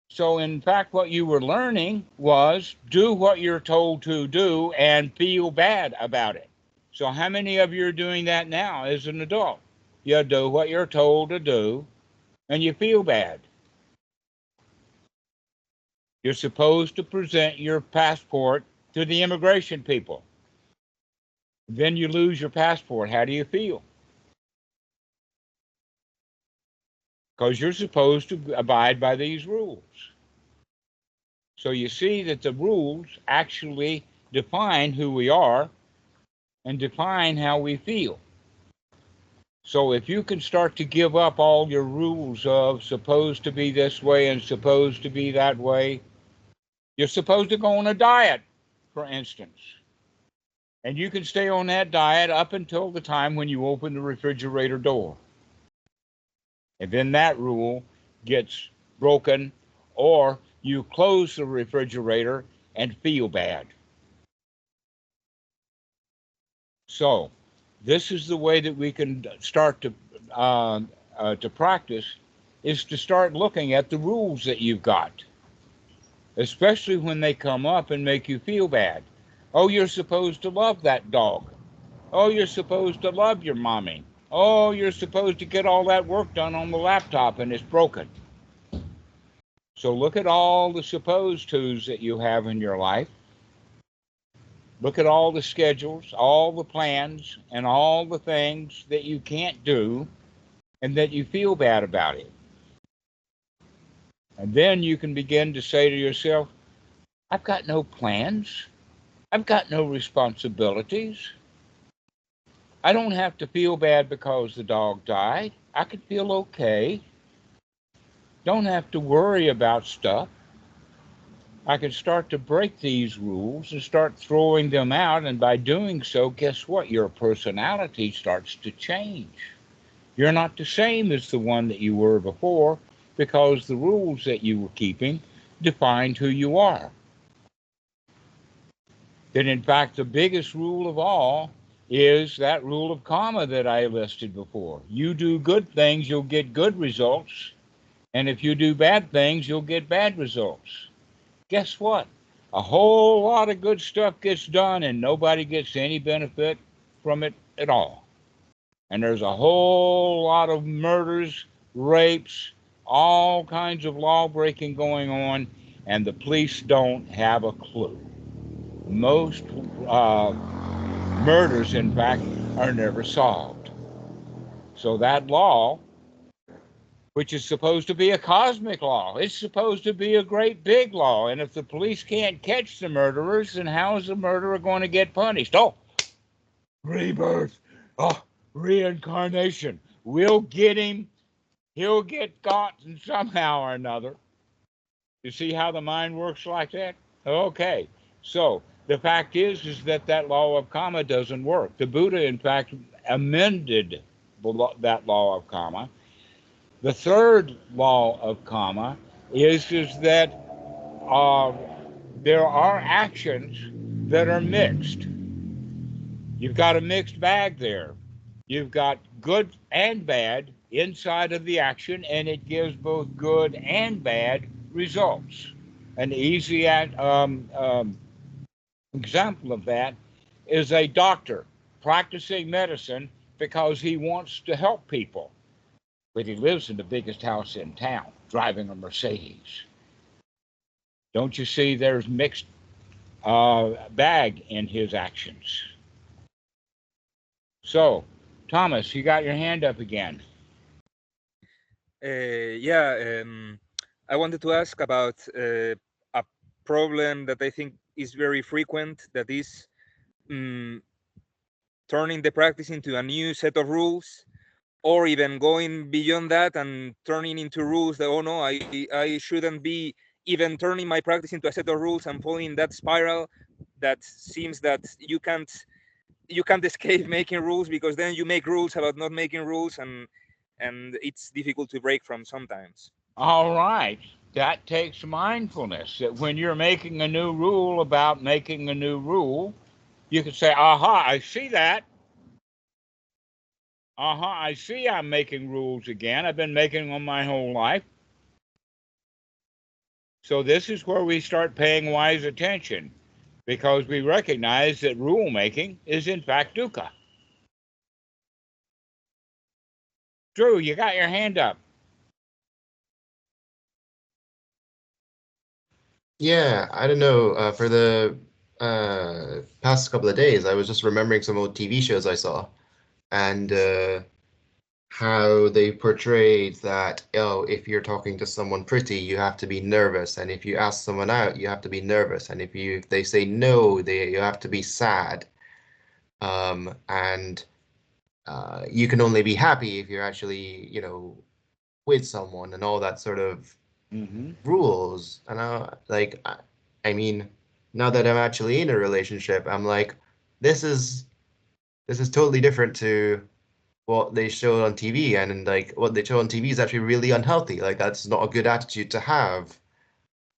So in fact, what you were learning was do what you're told to do and feel bad about it. So how many of you are doing that now as an adult? You do what you're told to do and you feel bad. You're supposed to present your passport to the immigration people. Then you lose your passport. How do you feel? Because you're supposed to abide by these rules. So you see that the rules actually define who we are and define how we feel. So if you can start to give up all your rules of supposed to be this way and supposed to be that way, you're supposed to go on a diet, for instance. And you can stay on that diet up until the time when you open the refrigerator door. And then that rule gets broken, or you close the refrigerator and feel bad. So this is the way that we can start to practice, is to start looking at the rules that you've got, especially when they come up and make you feel bad. Oh, you're supposed to love that dog. Oh, you're supposed to love your mommy. Oh, you're supposed to get all that work done on the laptop and it's broken. So look at all the supposed tos that you have in your life. Look at all the schedules, all the plans, and all the things that you can't do and that you feel bad about it. And then you can begin to say to yourself, I've got no plans. I've got no responsibilities. I don't have to feel bad because the dog died. I could feel okay. Don't have to worry about stuff. I can start to break these rules and start throwing them out. And by doing so, guess what? Your personality starts to change. You're not the same as the one that you were before because the rules that you were keeping defined who you are. That in fact, the biggest rule of all is that rule of karma that I listed before. You do good things, you'll get good results. And if you do bad things, you'll get bad results. Guess what? A whole lot of good stuff gets done and nobody gets any benefit from it at all. And there's a whole lot of murders, rapes, all kinds of law breaking going on, and the police don't have a clue. Most murders, in fact, are never solved. So that law, which is supposed to be a cosmic law, it's supposed to be a great big law. And if the police can't catch the murderers, then how is the murderer going to get punished? Oh, rebirth. Oh, reincarnation. We'll get him. He'll get caught somehow or another. You see how the mind works like that? Okay. So the fact is that law of karma doesn't work. The Buddha, in fact, amended that law of karma The third law of karma is that uh, there are actions that are mixed. You've got a mixed bag there. You've got good and bad inside of the action, and it gives both good and bad results. An easy example of that is a doctor practicing medicine because he wants to help people, but he lives in the biggest house in town, driving a Mercedes. Don't you see there's mixed bag in his actions? So, Thomas, you got your hand up again. Yeah, I wanted to ask about a problem that I think is very frequent, that is turning the practice into a new set of rules, or even going beyond that and turning into rules that, oh no, I shouldn't be even turning my practice into a set of rules and falling in that spiral that seems that you can't escape making rules, because then you make rules about not making rules, and it's difficult to break from sometimes. All right. That takes mindfulness. That when you're making a new rule about making a new rule, you can say, aha, I see that. Aha, I see I'm making rules again. I've been making them my whole life. So this is where we start paying wise attention, because we recognize that rule making is in fact dukkha. Drew, you got your hand up. Yeah, I don't know. For the past couple of days, I was just remembering some old TV shows I saw, and how they portrayed that, oh, if you're talking to someone pretty, you have to be nervous, and if you ask someone out, you have to be nervous, and if they say no, you have to be sad, and you can only be happy if you're actually, with someone, and all that sort of rules. And I mean, now that I'm actually in a relationship, I'm like, this is totally different to what they show on TV, and like what they show on TV is actually really unhealthy. Like that's not a good attitude to have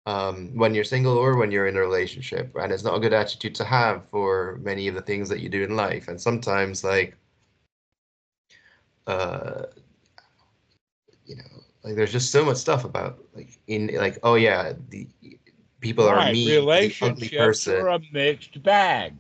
when you're single or when you're in a relationship, and it's not a good attitude to have for many of the things that you do in life. And sometimes like uh like there's just so much stuff about oh yeah, the people are Right. mean to the ugly Relationships person, are a mixed bag.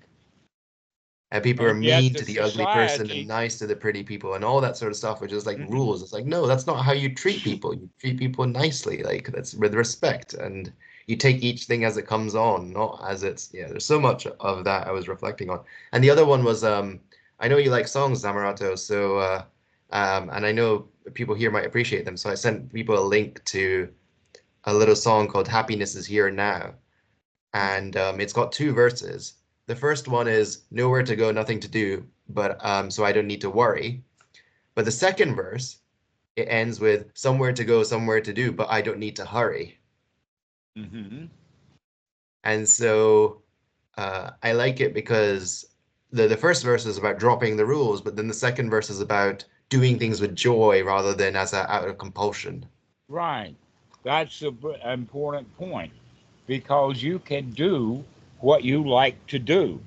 and people are And yet mean the to the ugly person and society, nice to the pretty people, and all that sort of stuff, which is like rules. It's like, no, that's not how you treat people. You treat people nicely, like that's with respect, and you take each thing as it comes on, not as it's, yeah, there's so much of that I was reflecting on. And the other one was I know you like songs, Dhammarato, so and I know people here might appreciate them, so I sent people a link to a little song called Happiness Is Here Now, and it's got two verses. The first one is nowhere to go, nothing to do, but so I don't need to worry. But the second verse, it ends with somewhere to go, somewhere to do, but I don't need to hurry. And so I like it because the first verse is about dropping the rules, but then the second verse is about doing things with joy rather than out of compulsion. right. That's the important point, because you can do what you like to do.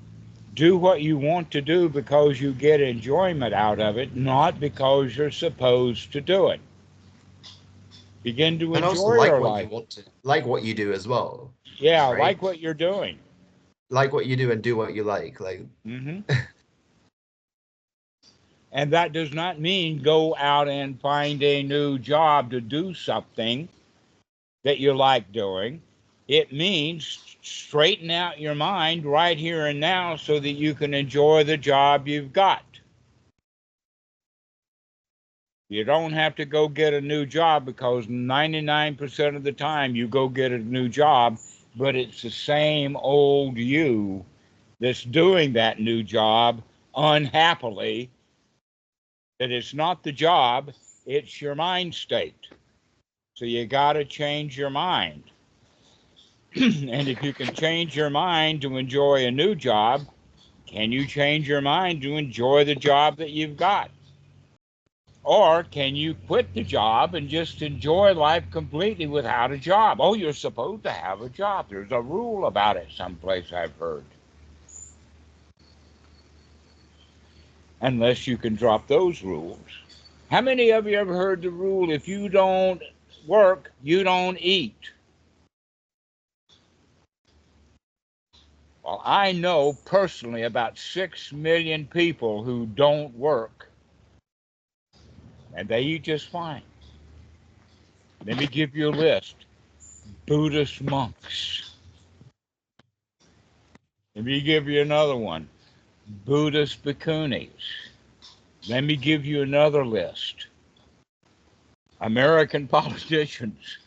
Do what you want to do because you get enjoyment out of it, not because you're supposed to do it. Begin to And also enjoy like your what you life. want to, like what you do as well, Yeah, right? like what you're doing. Like what you do and do what you like. And that does not mean go out and find a new job to do something that you like doing. It means straighten out your mind right here and now so that you can enjoy the job you've got. You don't have to go get a new job, because 99% of the time you go get a new job, but it's the same old you that's doing that new job unhappily. That it's not the job, it's your mind state. So you got to change your mind. And if you can change your mind to enjoy a new job, can you change your mind to enjoy the job that you've got? Or can you quit the job and just enjoy life completely without a job? Oh, you're supposed to have a job. There's a rule about it someplace I've heard. Unless you can drop those rules. How many of you ever heard the rule, if you don't work, you don't eat? Well, I know personally about 6 million people who don't work, and they eat just fine. Let me give you a list. Buddhist monks. Let me give you another one. Buddhist bhikkhunis. Let me give you another list. American politicians.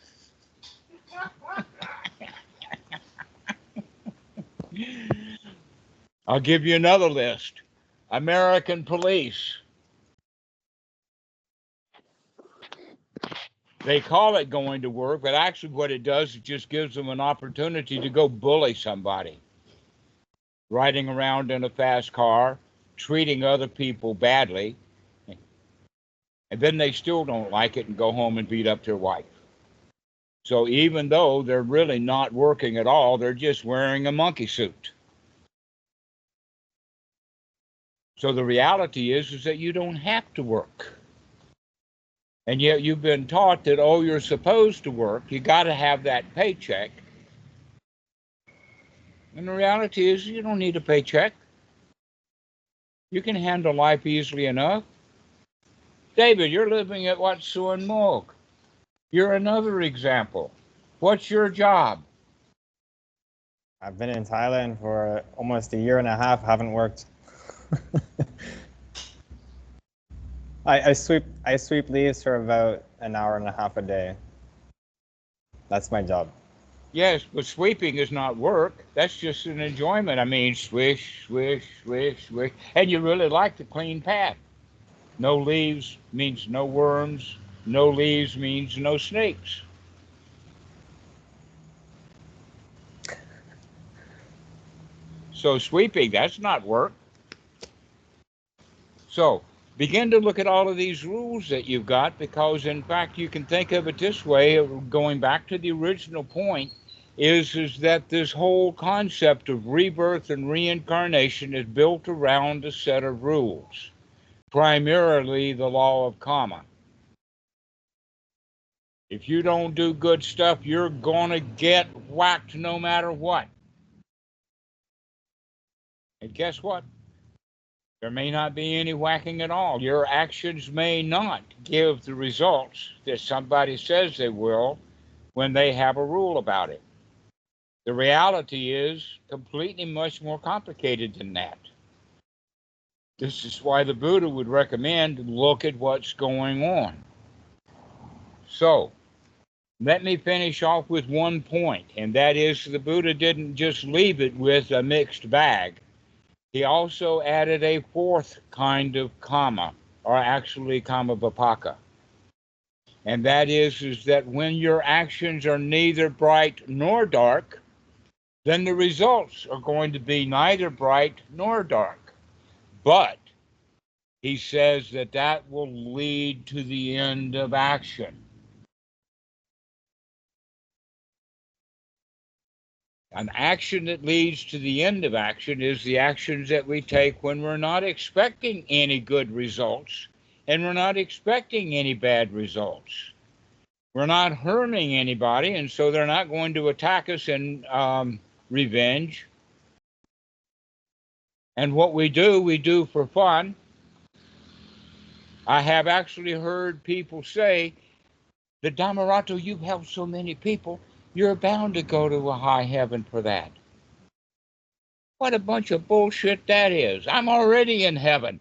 I'll give you another list. American police. They call it going to work, but actually what it does, it just gives them an opportunity to go bully somebody. Riding around in a fast car, treating other people badly, and then they still don't like it and go home and beat up their wife. So even though they're really not working at all, they're just wearing a monkey suit. So the reality is that you don't have to work. And yet you've been taught that, oh, you're supposed to work. You got to have that paycheck. And the reality is you don't need a paycheck. You can handle life easily enough. David, you're living at Wat Suan Moog. You're another example. What's your job? I've been in Thailand for almost a year and a half, haven't worked. I sweep leaves for about an hour and a half a day. That's my job. Yes, but sweeping is not work. That's just an enjoyment. I mean, swish, swish, swish, swish. And you really like the clean path. No leaves means no worms. No leaves means no snakes. So sweeping, that's not work. So begin to look at all of these rules that you've got, because in fact you can think of it this way, going back to the original point, is that this whole concept of rebirth and reincarnation is built around a set of rules, primarily the law of karma. If you don't do good stuff, you're going to get whacked no matter what. And guess what? There may not be any whacking at all. Your actions may not give the results that somebody says they will when they have a rule about it. The reality is completely much more complicated than that. This is why the Buddha would recommend look at what's going on. So, let me finish off with one point, and that is the Buddha didn't just leave it with a mixed bag. He also added a fourth kind of karma, or actually karma vipaka. And that is that when your actions are neither bright nor dark, then the results are going to be neither bright nor dark. But he says that that will lead to the end of action. An action that leads to the end of action is the actions that we take when we're not expecting any good results and we're not expecting any bad results. We're not harming anybody, and so they're not going to attack us in revenge. And what we do for fun. I have actually heard people say, the Dhammarato, you've helped so many people, you're bound to go to a high heaven for that. What a bunch of bullshit that is. I'm already in heaven.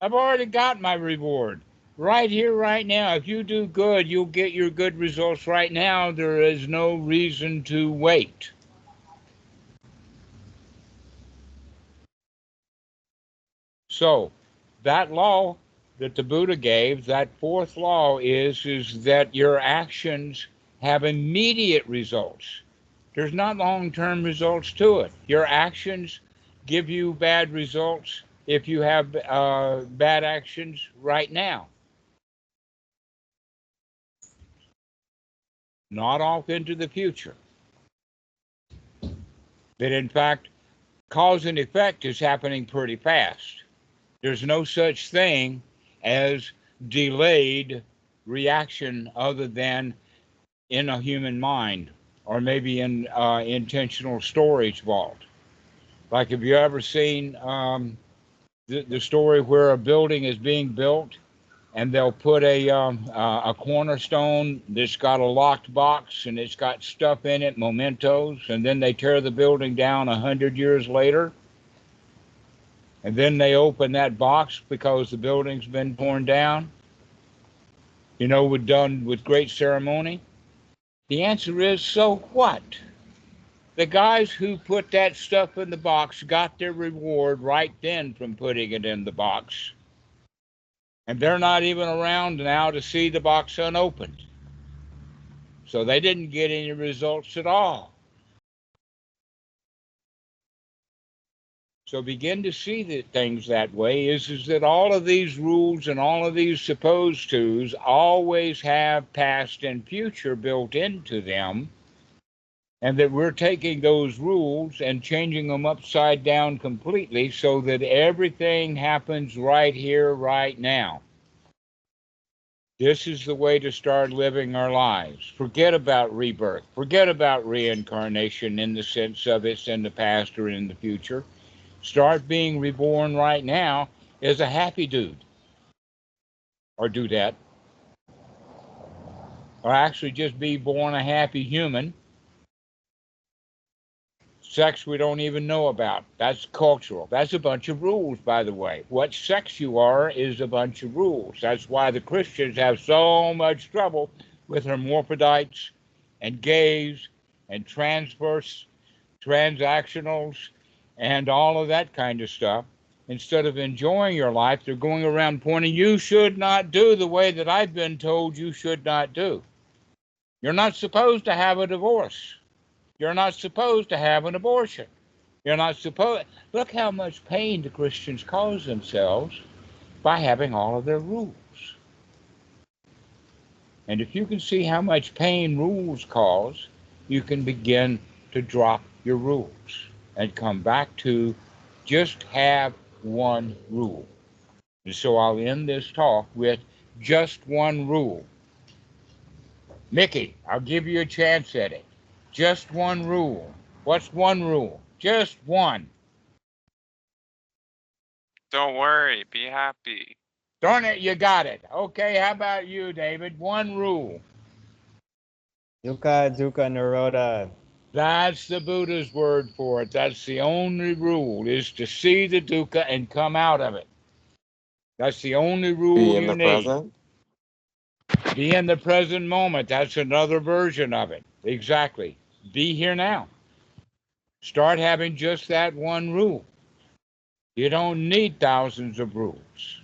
I've already got my reward. Right here, right now. If you do good, you'll get your good results right now. There is no reason to wait. So, that law that the Buddha gave, that fourth law is that your actions have immediate results. There's not long-term results to it. Your actions give you bad results. if you have bad actions right now, not off into the future. That in fact, cause and effect is happening pretty fast. There's no such thing as delayed reaction other than in a human mind or maybe in intentional storage vault. Like, have you ever seen the story where a building is being built and they'll put a cornerstone that's got a locked box and it's got stuff in it, mementos, and then they tear the building down 100 years later, and then they open that box because the building's been torn down, done with great ceremony? The answer is, so what? The guys who put that stuff in the box got their reward right then from putting it in the box. And they're not even around now to see the box unopened. So they didn't get any results at all. So begin to see things that way is that all of these rules and all of these supposed tos always have past and future built into them, and that we're taking those rules and changing them upside down completely so that everything happens right here, right now. This is the way to start living our lives. Forget about rebirth. Forget about reincarnation in the sense of it's in the past or in the future. Start being reborn right now as a happy dude. Or do that. Or actually just be born a happy human. Sex we don't even know about. That's cultural. That's a bunch of rules, by the way. What sex you are is a bunch of rules. That's why the Christians have so much trouble with hermaphrodites and gays and transverse transactionals and all of that kind of stuff. Instead of enjoying your life, they're going around pointing, you should not do the way that I've been told you should not do. You're not supposed to have a divorce. You're not supposed to have an abortion. You're not supposed. Look how much pain the Christians cause themselves by having all of their rules. And if you can see how much pain rules cause, you can begin to drop your rules and come back to just have one rule. And so I'll end this talk with just one rule. Mickey, I'll give you a chance at it. Just one rule. What's one rule? Just one. Don't worry, be happy. Darn it, you got it. Okay, how about you, David? One rule. Dukkha, dukkha, nirodha. That's the Buddha's word for it. That's the only rule, is to see the dukkha and come out of it. That's the only rule Be in you the need. present. Be in the present moment. That's another version of it. Exactly. Be here now. Start having just that one rule. You don't need thousands of rules.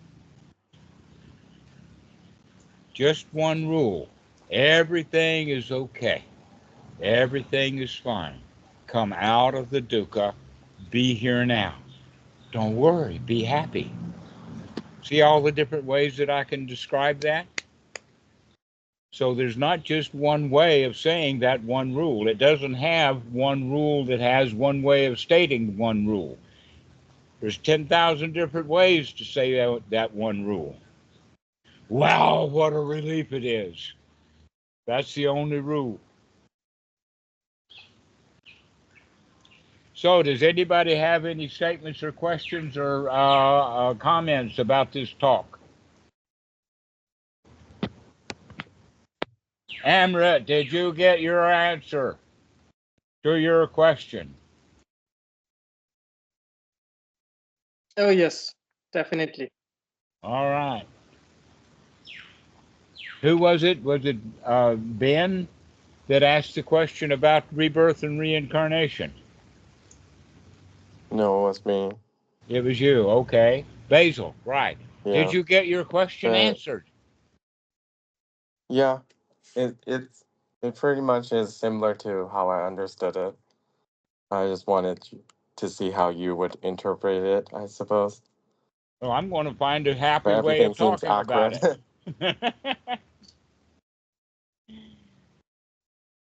Just one rule. Everything is okay. Everything is fine. Come out of the dukkha. Be here now. Don't worry. Be happy. See all the different ways that I can describe that? So there's not just one way of saying that one rule. It doesn't have one rule that has one way of stating one rule. There's 10,000 different ways to say that one rule. Wow, what a relief it is. That's the only rule. So does anybody have any statements or questions or comments about this talk? Amrit, did you get your answer to your question? Oh, yes, definitely. All right. Who was it? Was it Ben that asked the question about rebirth and reincarnation? No, it was me. It was you. Okay. Basil, right. Yeah. Did you get your question answered? Yeah. It pretty much is similar to how I understood it. I just wanted to see how you would interpret it, I suppose. Well, I'm going to find a happy Where way everything of seems talking about awkward. it.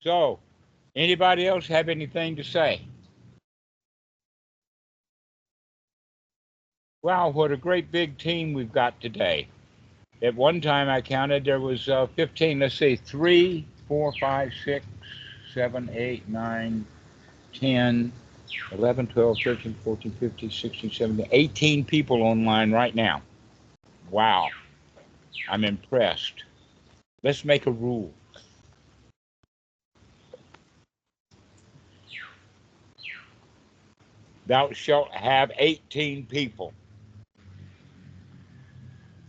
So, anybody else have anything to say? Wow, what a great big team we've got today. At one time I counted there was 15, let's see, 3, 4, 5, 6, 7, 8, 9, 10, 11, 12, 13, 14, 15, 16, 17, 18 people online right now. Wow, I'm impressed. Let's make a rule. Thou shalt have 18 people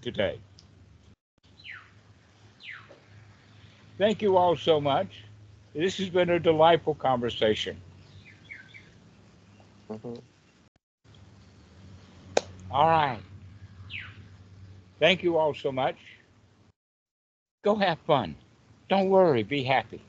today. Thank you all so much. This has been a delightful conversation. Mhm. All right. Thank you all so much. Go have fun. Don't worry, be happy.